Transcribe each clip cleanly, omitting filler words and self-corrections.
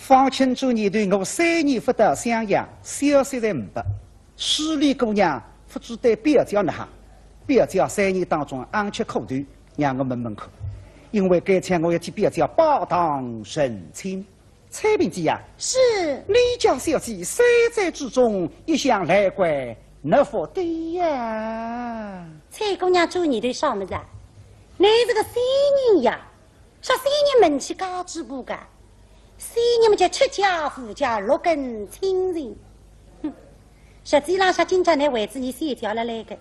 方清主你对我3年不得相养，小虽然500，失恋姑娘不知对表姐那哈，表姐3年当中安吃苦头，让我闷口。因为该天我要替表姐报堂申请。蔡平姐呀，是你家小姐三在之中，一向来怪那否对呀？蔡姑娘做你的啥么子啊？你这个3年呀，说3年门去高知不干，3年么就出家富家6根亲人，哼！实际上像今朝那位置你先调了来个。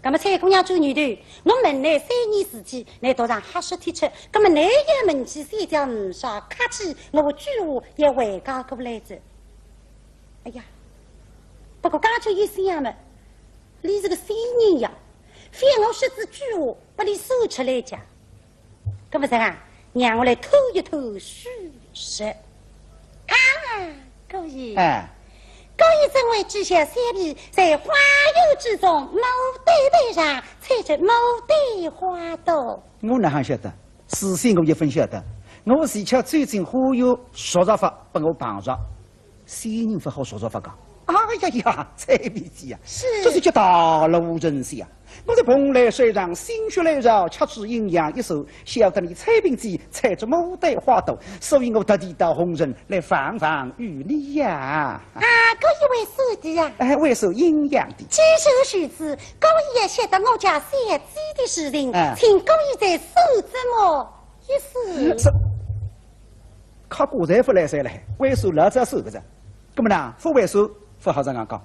那么蔡姑娘做女的，我问你3年时间，你多上哈说提出，那么你也问起三条五少，客气我句话也回讲过来着。哎呀，不过刚就一想嘛，你这个3年呀，非我说这句话把你说出来讲，那么啥，让我来偷一偷虚实。啊，可以。哎。高一正为知晓三皮，在花友之中，某对上踩着某对花朵。我哪还晓得？事先我一分晓得。我是瞧最近忽悠说着法把我绑上，3人不好说着法讲。哎呀呀，蔡皮姐呀，是，这是叫大路人士呀！我在蓬莱山上心血来潮，吃吃营养一手，晓得你蔡平姐踩着牡丹花朵，所以我特地到红尘来访访与你呀。啊，高一为手的呀？哎，为受营养的。接受许子，高一也晓得我家三姐的事情，请高一在手这么一事。靠果然不来塞了，为数老早手个着，那么呢，不为数不好这样讲。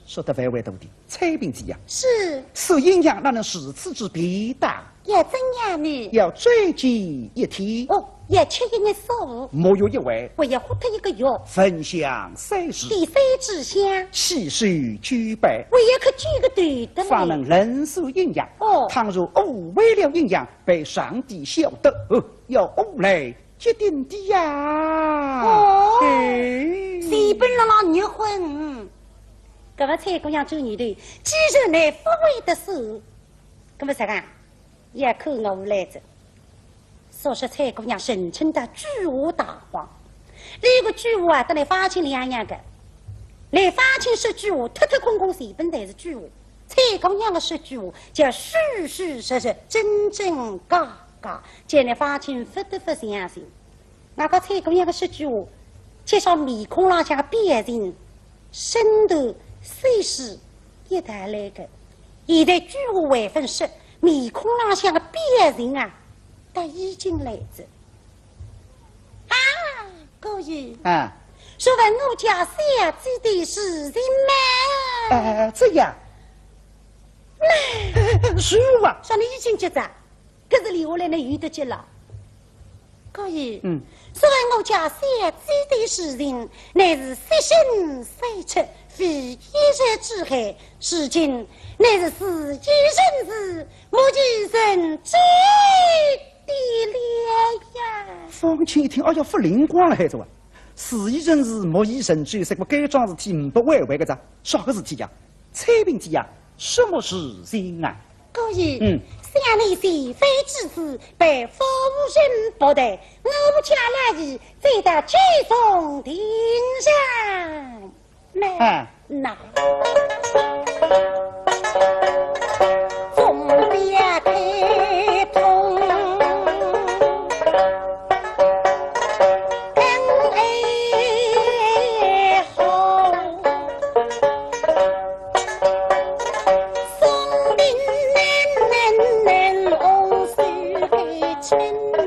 说得歪歪多的，蔡平姐呀，是受营养哪能如此之必大？要怎样呢？要追击一天哦，要吃一日食物，沐浴一回，我要喝脱一个月，分享3时，第3支香，气水举杯，我要可举个对的，方能人受营养。哦，倘若误为了营养，被上帝晓得，要误来决定的呀。哦，谁本让你婚？那么蔡姑娘做女的，既然你不为的事，那么啥个也扣我来着。说是蔡姑娘声称的巨无大方，这个巨无啊，跟你发情两样的。你发情说句话，脱脱空空随本才是句话。蔡姑娘的说句话，叫虚虚实实，真真假假，叫你发情不得不相信。那个蔡姑娘的说句话，介绍面孔上像个变人，身头。虽是一代来的，现在据我为分说，面孔上像个别人啊，他已经来着。啊，高姨啊，说问我家三姐的事情吗？这样，是啊，说你已经结账，可是留下来的余得结了。高姨，说问我家三姐的事情，乃是杀生杀出。非一日之害，事情乃是死一人之，目击人知的了呀。方清一听，哎呀，发灵光了，孩子啊！死一人是目击人知，什么该桩事体不歪歪个咋？啥个事体呀？蔡平姐呀，什么事情啊？高姨，想你是非之子，被夫人不得，我家来意再到居中庭上。那总别开通，更爱好，松林难红水给春人。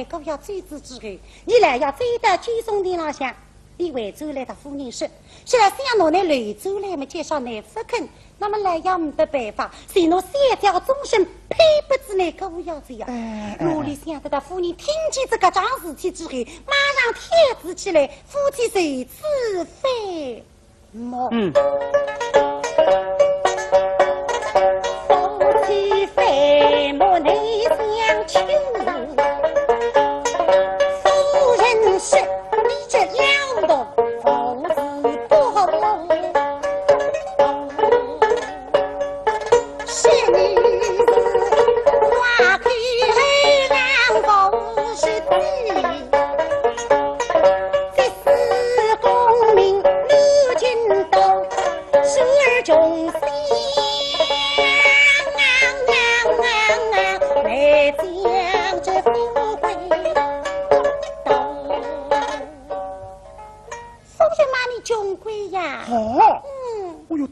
各要追之之后，你来要追到居中殿上向，李惠州来的夫人说：“现在想拿那雷州来么介绍你不肯，那么来要没得办法，谁拿三条终身配不至那个要这样。”罗里想得到夫人听见这个桩事体之后，马上贴子起来，夫妻谁知非么？夫妻非么？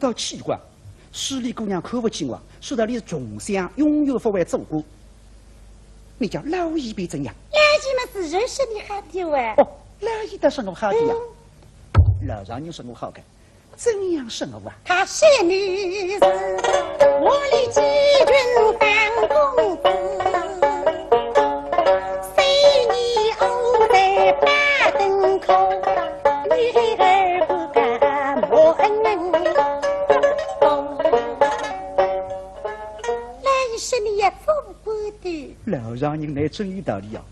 到奇怪，市里姑娘看不起我，说道你是穷乡，永远不会做官。你叫老一辈怎样？老一嘛是认识你好的哇。哦，老一的是我好的呀。老丈人说我好的，怎样是我啊？他是女子，我里几军当公子，随你偶在八灯口，女儿不敢莫恩恩。来是你也做不的。老丈人来真有道理啊！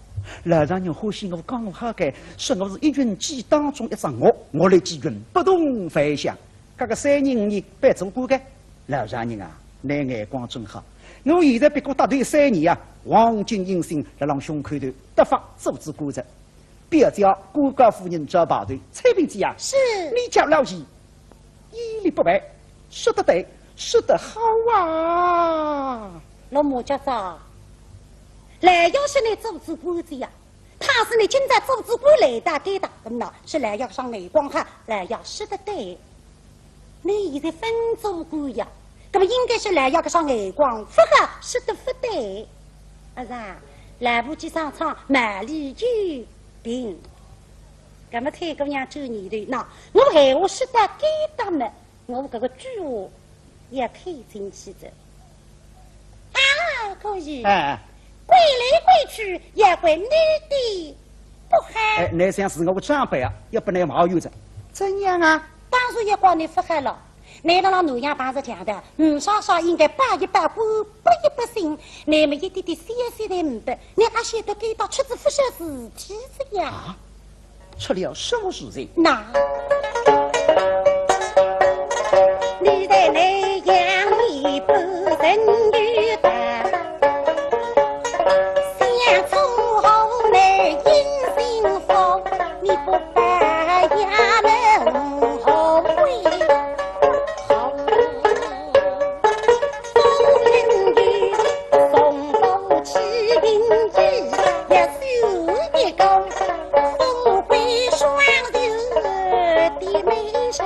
老丈人欢喜我讲我好该，说我是一群鸡当中一只鹅，我的鸡群不同凡响。这个3年5年别做官的，老丈人啊，你眼光真好。我现在别过搭队3年啊，黄金银星来让胸口头得法组织官职，别叫官家夫人找排队。蔡平子啊，是你家老姨一理不白，说得对，说得好啊！老母家早。来要是你组织官子呀，他是你今朝组织官来的给打的呢，是来要上眼光哈，来要说得对。你现在分做官呀，那么应该是来要个上眼光，不合说得不对。儿子，来不及上场，满里就病。那么蔡姑娘周你的那，我闲话说得给打么？我这个句话也可以进去的。啊，可以。哎。归来归去也归你的不好。哎，那想是我长辈啊，也不能冒有着。怎样啊？当然也怪你不好了。你让南阳帮着讲的，傻傻应该把一把官，不一把心。你们一点点小的明白，你还晓得给到出子不晓事体子呀？啊，出了什么事情？那你在南阳你不人与的。你不把衙门好归好，风人雨送走起兵衣，也绣一钩，富贵双袖的眉上。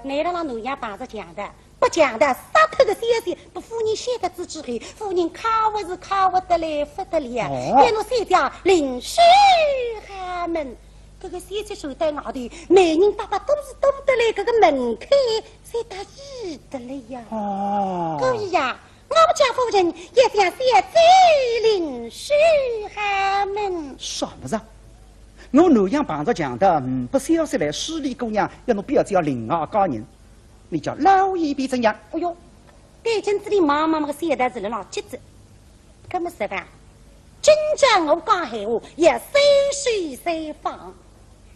你让奴家帮着讲的。不讲的，杀头的消息，不夫人晓得之后，夫人卡我是卡我得来，不得了。给我三家邻居他们，这个消息传到外头，每人爸爸都是都得来，这个门口才得意得了呀。哦，可以呀，我们家夫人也想谢罪邻居他们。什么子？我南阳帮着讲的，不消息来，市里姑娘要侬不要叫另外高人。你叫老一辈怎样？哎呦，北京这里妈妈个现在是了老节子，搿么说吧，真正我讲闲话也收水收放，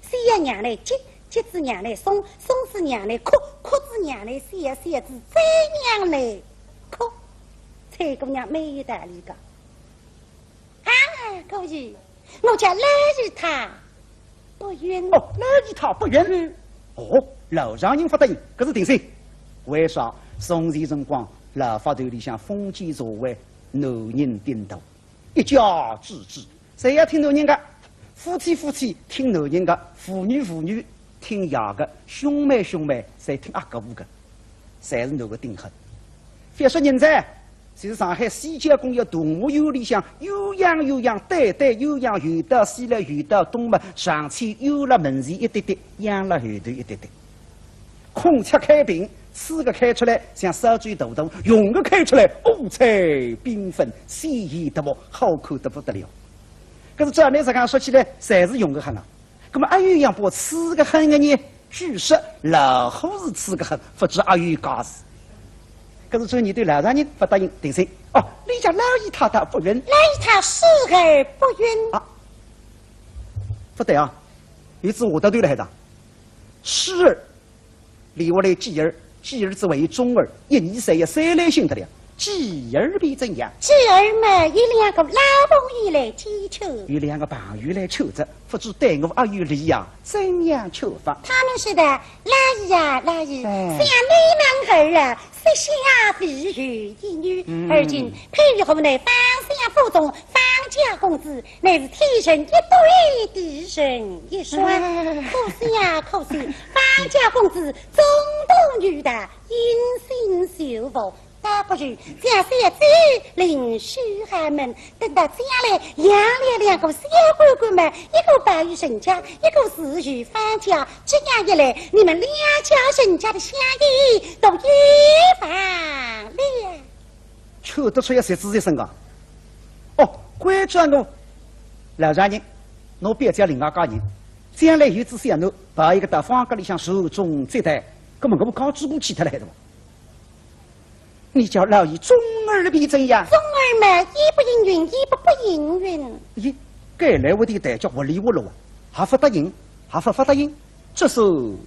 谁呀娘来接，接子娘来送，送子娘来哭，哭子娘来写，写子再娘来哭，蔡姑娘没有道理个。啊，可以，我叫老一他不冤哦，老一他不冤。哦，老丈人不答应，可是定性。为啥从前辰光老法头里向封建社会，男人顶头，一家之主，谁要听男人的？夫妻听男人的，妇女听爷的，兄妹侪听阿哥的，侪是男的顶狠。别说人在，就是上海西郊工业动物园里向有样有样，对有样有的，西了有的动物，上去有了门前一滴滴，养了后头一滴滴。空切开瓶，吃个开出来像烧猪肚肚，用个开出来五彩缤纷，鲜艳得不好看得不得了。可是这你这讲说起来，侪是用个很啊。那么还有一样把吃个很的呢，据说老虎是吃个很，不知还有假事。可是这你对老丈人不答应定性哦，你家老姨太太不允，老姨太视而不允啊，不对啊，有次我得对了还的，失儿，立我来继儿，继儿之为中儿，一年3月3来行得了，继儿必怎样？继儿嘛，有2个老朋友来祈求，有2个朋友来求着，不知对我阿有利呀，怎样求法？他们说的老姨呀，老姨，像你们儿啊。下必有一女，而今配合呢，方向负重，方家公子乃是天生一对，地生一双。可惜呀，可惜，方家公子中度女大，因心修复。倒不如将小子领书寒门，等到将来养了两个小官官们，一个败于沈家，一个死于方家，这样一来，你们两家沈家的相依都一房了。瞧得出要谁自己身高？哦，关键我老丈人，我别叫另外家人，将来有子想侬把一个到方格里向受中接待，根本我刚主公去他来的。你叫老爷中儿必怎样？中儿嘛，一不应允，一不应允。咦，该来我的代叫我理我了啊，还不答应，还不答应，这是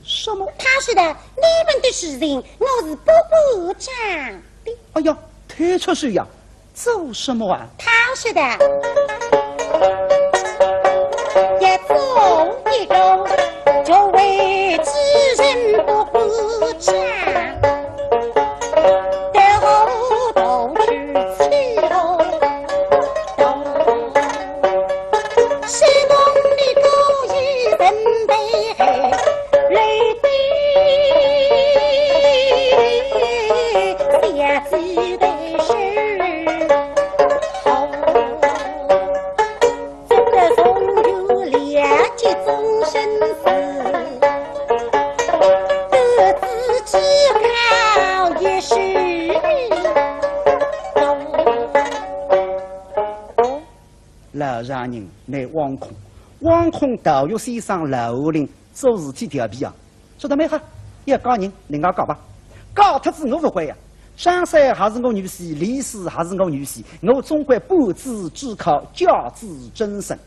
什么？他是的，你们的事情我是不讲的。哎呀，推出去呀，做什么啊？他是的，也走一个，就为知人不讲。老丈人乃王空，王空道岳先生楼林做事体调皮啊，说得没好，要告人，另外告吧，告他子我不会呀。张三还是我女婿，李四还是我女婿，我总归半子只靠教子真身。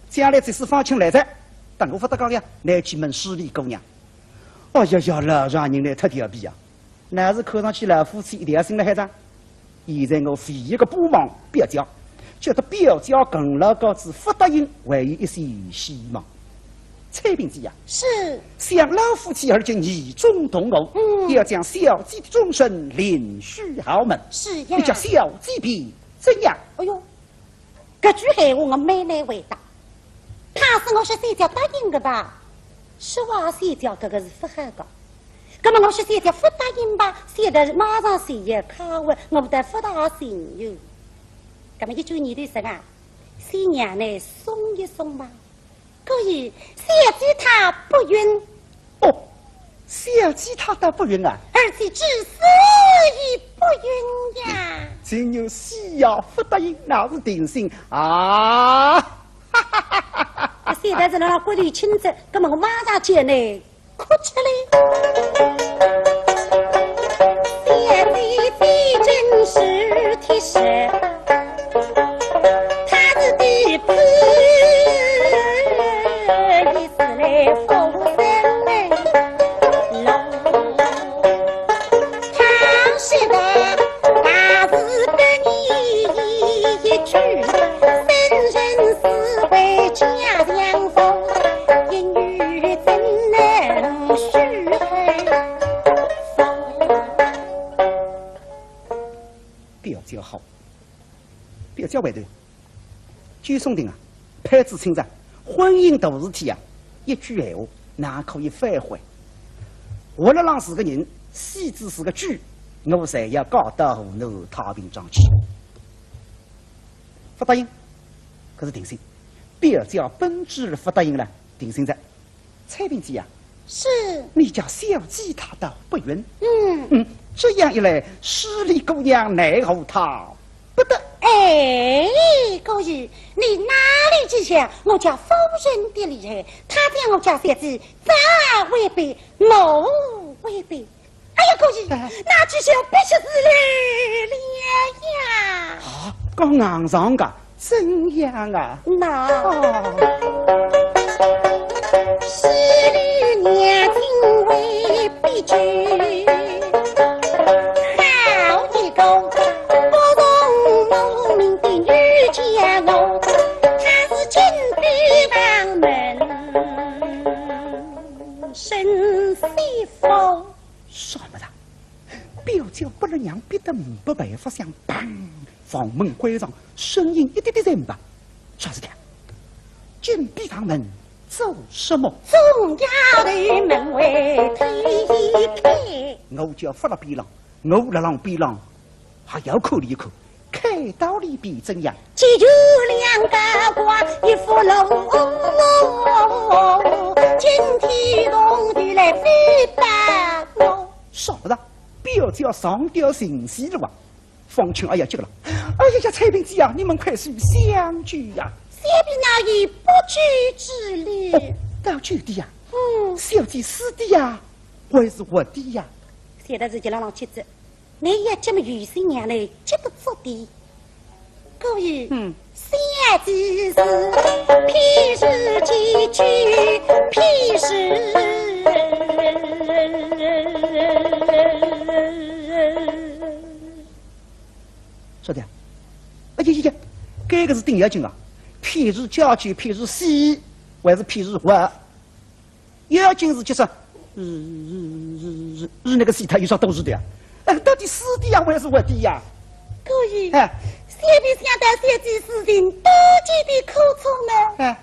将来这是放亲来着，但我不得讲呀，来去问势利姑娘。哎呀呀，老丈人来太调皮啊！那是看上去老夫妻一条心了海子。现在我非一个不忙表教。叫他表家跟老高子不答应，还有一些希望。蔡平姐呀，是想老夫妻而今义中同谋，要将小姐的终身连续豪门。是呀，你叫小姐比怎样？哎呦，这句闲话我没来回答。他是我是谁叫答应的吧？实话谁叫这个是不好的。那么我是谁叫不答应吧？现在马上谁也看我，我不得不答应哟。那么一句你的什么？新娘呢松一松吧，可以小姐她不允。哦，小姐她倒不允啊，而且至死也不允呀。只有西要不答应，那是定心啊！哈哈哈哈哈！现在是让国里亲自，那么我马上就呢哭出来。小姐最真是贴实。叫外头，居松亭啊，派子清长，婚姻大事体啊，一句闲话哪可以反悔？我那郎是个人，戏子是个剧，我才要搞到湖南太平庄去。不答应，可是定心，表叫本质不答应了，定心在。蔡平姐啊，是你叫小姐她倒不允。这样一来，势利姑娘奈何她不得。哎，高宇，你哪里去想？我叫夫人的厉害，他将我家小子咋违背，某违背。哎呀，高宇，那只小必须是了呀！啊，讲硬上个怎样啊？那势利年轻为必居。什么的？表舅不能让别的不办法想，砰房门关上，声音一点点在吧。啥子的？紧闭上门，做什么？总要的门外推开。我就发了边浪，我了浪边浪，还要口里口，开到里边怎样？只有两个瓜，一副龙，今天动地来飞打我。啥子？表姐要上吊行喜了哇！方清哎呀这个了，哎呀呀，蔡平子呀，你们快去相聚呀！小婢那已不拘之礼。到局的呀，小姐是的呀，还是我的呀？现在自己朗妻子，你也这么余生娘来，这不做的。各位，小姐是屁事几句，屁事。说的，哎呀呀呀，这个是定要紧啊！譬如家具，譬如西，还是譬如我？要紧是就是日那个西，他有啥都是的呀？到底是的呀，还是我的呀？各位，小婢想到小姐事情多几的苦衷呢，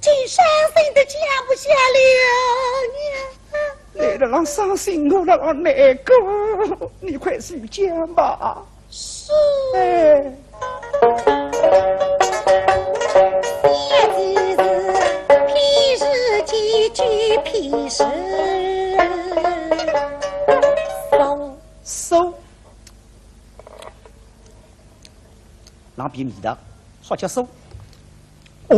竟伤心的讲不下了。你了让伤心，我了让难过，你快去讲吧。是。小姐是屁事几句屁事，收，让别米的，说叫收。哦，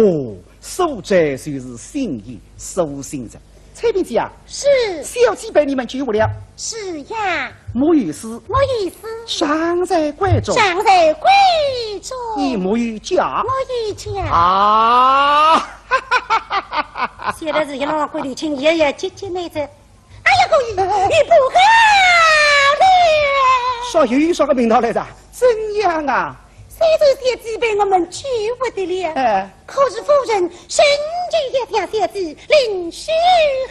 收者就是心意，收心者。蔡平子啊，是小姐被你们救了。是呀，母语师，母语师尚在贵州，尚在贵州，你母语家，母语家啊！现在是一浪回流请爷爷姐姐妹子，哎呀，各位，你不好了！说又说个名堂来着，怎样啊？虽然小姐被我们救不得了，可是夫人深究也将小姐领许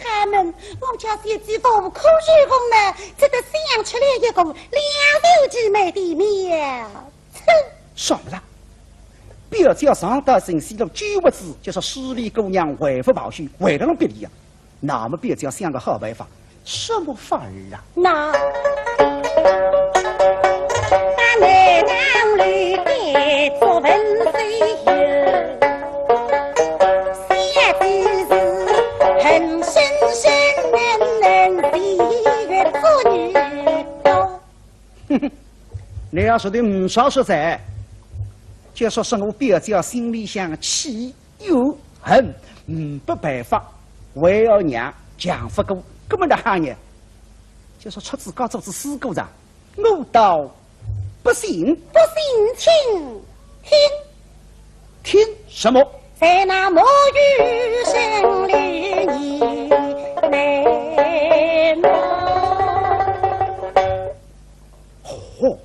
下门，我们家小姐不可如功呢，只得想出了一个两手之美的妙策。什么了？表姐要上到神西路救不子，就说失礼姑娘回复报讯，为了让别离呀。那么表姐要想个好办法，什么法儿啊？那俺们男女该作文虽有，小姐是很深深能喜悦妇女多。哼哼，你要说的唔少实在，就说是我表姐心里想气又恨，不办法，为了娘强不过，根本的行业，就说出自高做子死狗上，我倒不信，不信听什么？在那沐浴生里你来哦，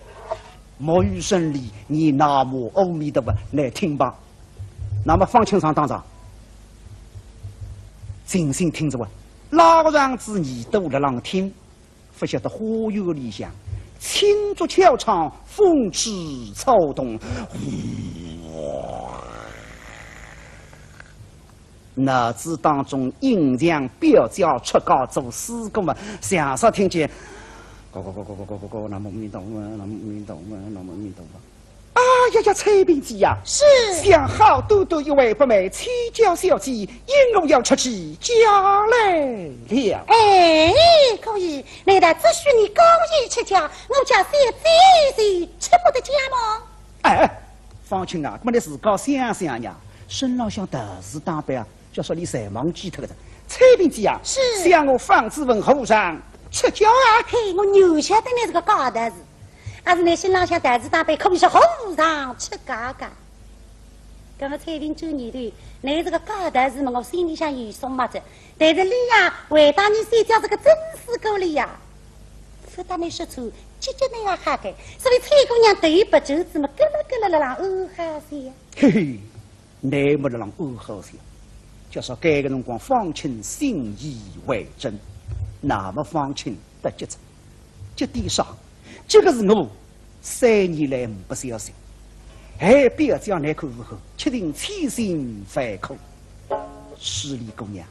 沐浴生里你南无阿弥陀佛来听吧。那么方清上当场，静心听着我，哪个样子你都来让听，不晓得花有理想，轻竹敲场，风吹草动，哪知当中阴阳表教出高做施工嘛，想说听见，南无阿弥陀佛，南无阿弥陀佛，南无阿弥陀佛。啊呀呀，崔平子呀，是想好多多一位不美七娇小姐，因我要出去家来了。哎，可以，难道只许你公益出家，我家小姐出不得家吗？哎，方清啊，我们自个想想呀，身上像特事打扮啊，就说你才忘记脱的。崔平子呀，是想我方子文和尚出家啊？嘿，我牛晓得你是个高大子。还是你心浪向大字大辈，可比是和尚出家噶。跟我彩萍周年头，你是个高大子嘛，我心里向有数么子。但是你呀，回答你睡觉是个真死狗里呀，不打你说错，姐姐你也哈个。所以蔡姑娘对不周子嘛，咯啦咯啦啦啦哦哈些。嘿嘿，你没得让哦好些，就说该个辰光方清心意为真，那么方清得节制，这点上。这个是我3年来不小心，还表姐难看如何？确定千辛万苦。施礼姑娘，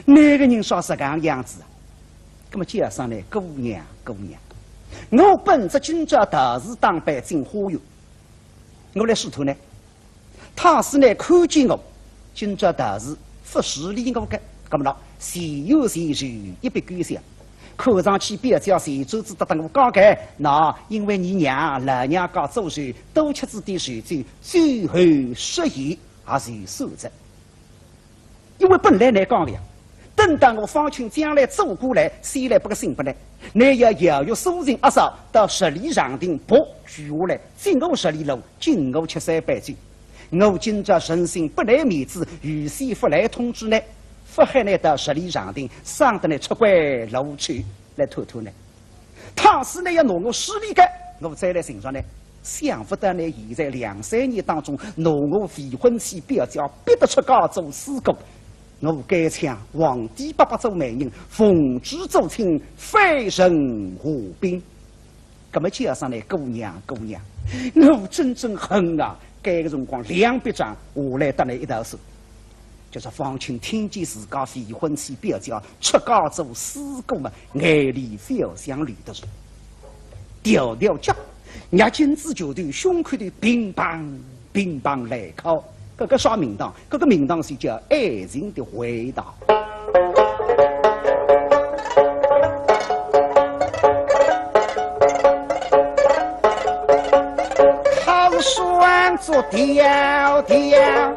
哪个人说是这样样子啊？那么介绍呢，姑娘，我本着今朝大事当办进花园，我来试图呢，他是呢看见我今朝大事不施礼我的，那么呢，谁有谁就一笔勾销。看上去表姐谁周子得等我高改，那因为你娘老娘家做事多吃子的水酒，最后失言还是守着。因为本来来讲了，等到我方群将来走过来，谁来不个信不来？你要邀约所人阿嫂到十里上庭不举下来，进我十里路，敬我吃3杯酒。我今朝诚心不来面子，预先不来通知呢。不还呢到十里上庭，上得呢出关路去来偷偷呢。他是呢要拿我施礼的，我再来寻找呢。想不到呢，现在2、3年当中，拿我未婚妻表姐逼得出家做司工，我该抢皇帝爸爸做媒人，奉旨奏请，废神和兵。咁么加上呢，姑娘，我真正恨啊！该个辰光2笔账下来得了一道手。就是方清听见自家未婚妻表姐出家做司工嘛，眼里非常绿的是，调脚，伢金子球队胸口的乒乓来靠，这个啥名堂？这个名堂是叫爱情的回答。好双做调。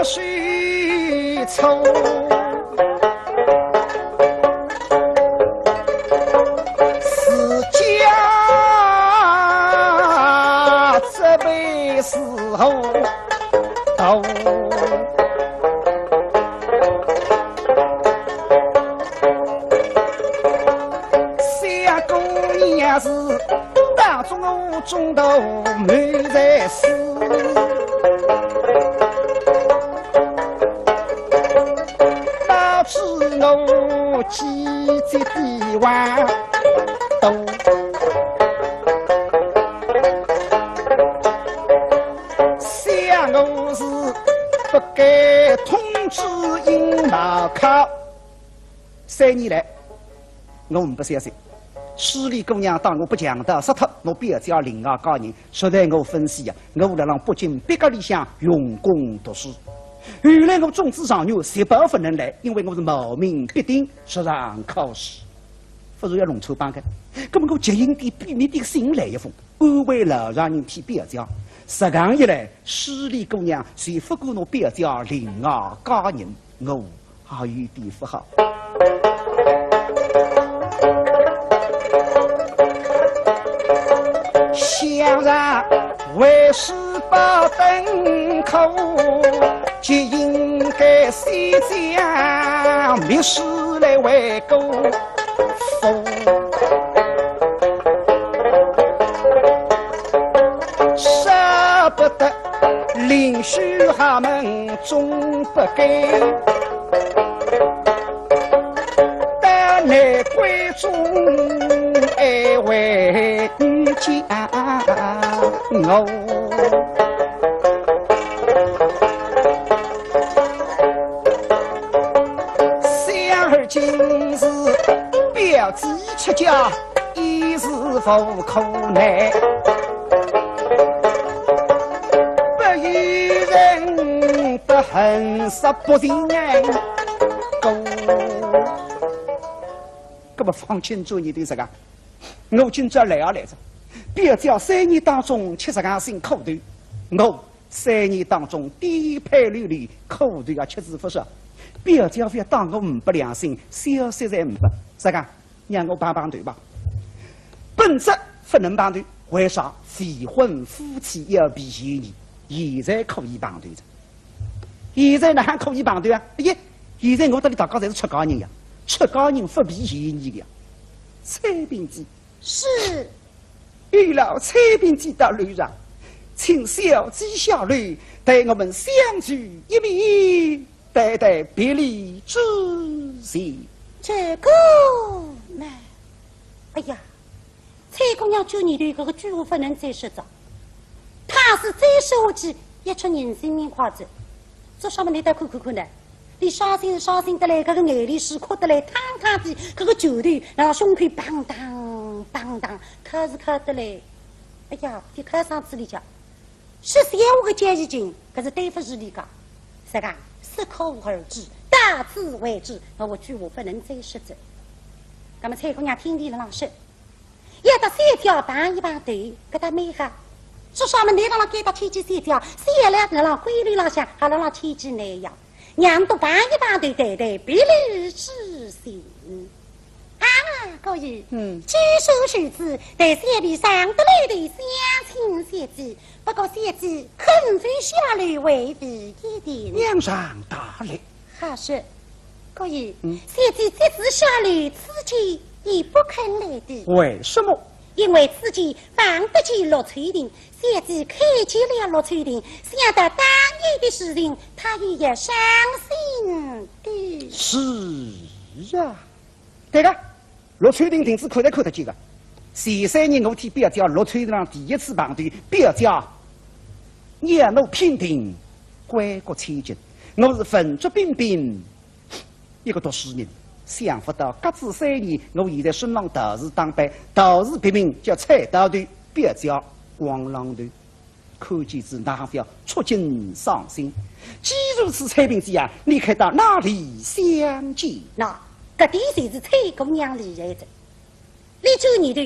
水抽，自家这辈时候到，小姑娘是大中中头满在死。我几只地碗都，想我是不该通知应马考。3年来，我不相信。施礼姑娘当我不强的杀脱，我表姐另外教人，实在我分析呀，我来让北京别个里向用功读书。原来我种子上牛18分能来，因为我是冒名必定实上考试，不是要弄臭帮的。那么我急应的避免的信来一封，安慰了让人替表姐。实讲一来，施礼姑娘虽不过我表姐另外家人，我还有点不好。想让为师把灯口。就应该先将密事来为狗否，舍不得领虚他们终不该，但内闺中爱为家我。今日表姐出家，一时无可奈，不与人不恨杀不人狗。那么放清楚你对这个，我今朝来着，表姐3年当中70个心苦头，我3年当中颠沛流离，苦头吃之不少。表姐非要当我不良心，小实在不，是个让我帮对吧？本质不能帮对，为啥？未婚夫妻要避嫌疑，现在可以帮对着。现在呢还可以帮对啊？耶！现在我这里大家侪是出家人呀，出家人不避嫌疑的呀。蔡秉基是，遇了蔡秉基到路上，请小姐下驴，带我们相聚一面。代代别离之时，这个呢？哎呀，蔡姑娘救你的这个巨无不能再说着，他是再说下去一出人性命花子，这上面你再看看呢？你伤心得来，这个眼里是哭得来，汤汤的，这个酒头然后胸口梆当梆当，可是得来，哎呀，你看上子里讲，14我个节义经，可是对付是里讲，是个适可而止，大智为之，我句话不能再说着。那么蔡姑娘听你了老师，要到3条绑一绑头，给他美哈。说上面你让他给他天机3条，写了那让规律浪向，还让他天机那样。娘都绑一绑头，对对，别离之心。啊，可以，据说是指在山壁上得来的相亲小子，不过小子肯非下流为必一点。娘上大礼。好是，可以，小子这次下流，此前也不肯来的。为什么？因为自己放得起落翠亭，小子开起了落翠亭，想到当年的事情，他也要伤心的。是啊，对个，落翠亭亭子看得见个。前3年我替表姐落翠亭上第一次碰头，表姐让我偏听，归国千金，我是愤竹彬彬一个读书人。想不到各自3年，我现在身往道士当班，道士别名叫菜刀头，别叫光浪头。可见是哪表触景伤心。既如此彩萍之样，你可到哪里相见？那这点就是蔡姑娘厉害着。你救你的，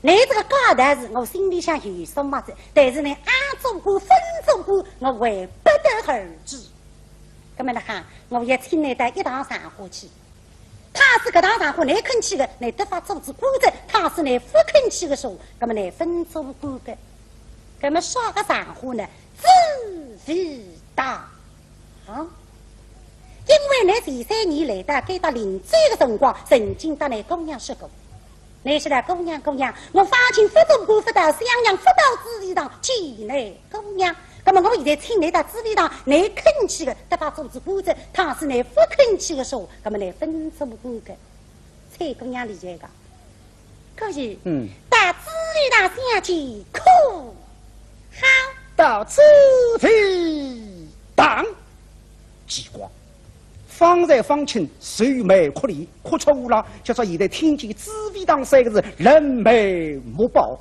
你这个高大是我心里想有什么子，但是呢，暗做过分做过，我会不得而知。那么呢哈，我要请你到一堂上课去。他是个当上户，你肯去的，你得法组织规则；他是你不肯去的时候，那么你分做规的。那么啥个上户呢？自为大啊！因为你前3年来到该到临醉的辰光，曾经到你姑娘说过，你是来姑娘，我父亲不做过，不到襄阳，不到紫礼堂见你姑娘。那么我现在请你到紫礼堂，你肯去的，得把组织规则；他是你不肯去的时候，那么你分做规则。蔡姑娘理解的，可是到紫礼堂相见可好？到紫礼堂，奇怪，方才方清愁眉苦脸，哭出无浪，就说现在听见紫礼堂3个字，人眉目报。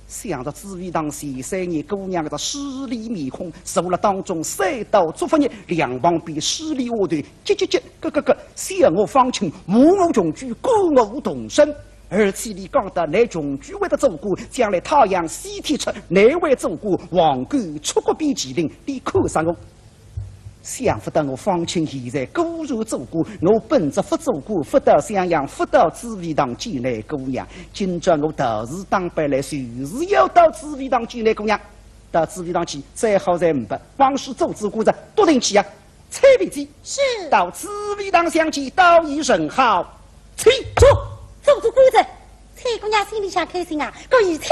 想着紫薇堂前3年姑娘的失礼面孔，受了当中3道祝福日，两旁边失礼下头，咯，想我方清，母我穷居，歌我同生。而且你讲的乃穷居为的做过，将来太阳西天出，乃为做过皇冠出国比麒麟，你看上我。想不到我方清现在果然做过，我本着不做过，不到襄阳，不到紫薇堂见那姑娘。今朝我道士当班来，就是要到紫薇堂见那姑娘。到紫薇堂去，再好再不，光是组织过着多定去啊！蔡笔记是到紫薇堂相见，道义甚好。起坐，组织规则。蔡姑娘心里想开心啊，可以请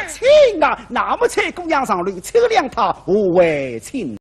请啊！那么蔡姑娘上来，车辆他何为请？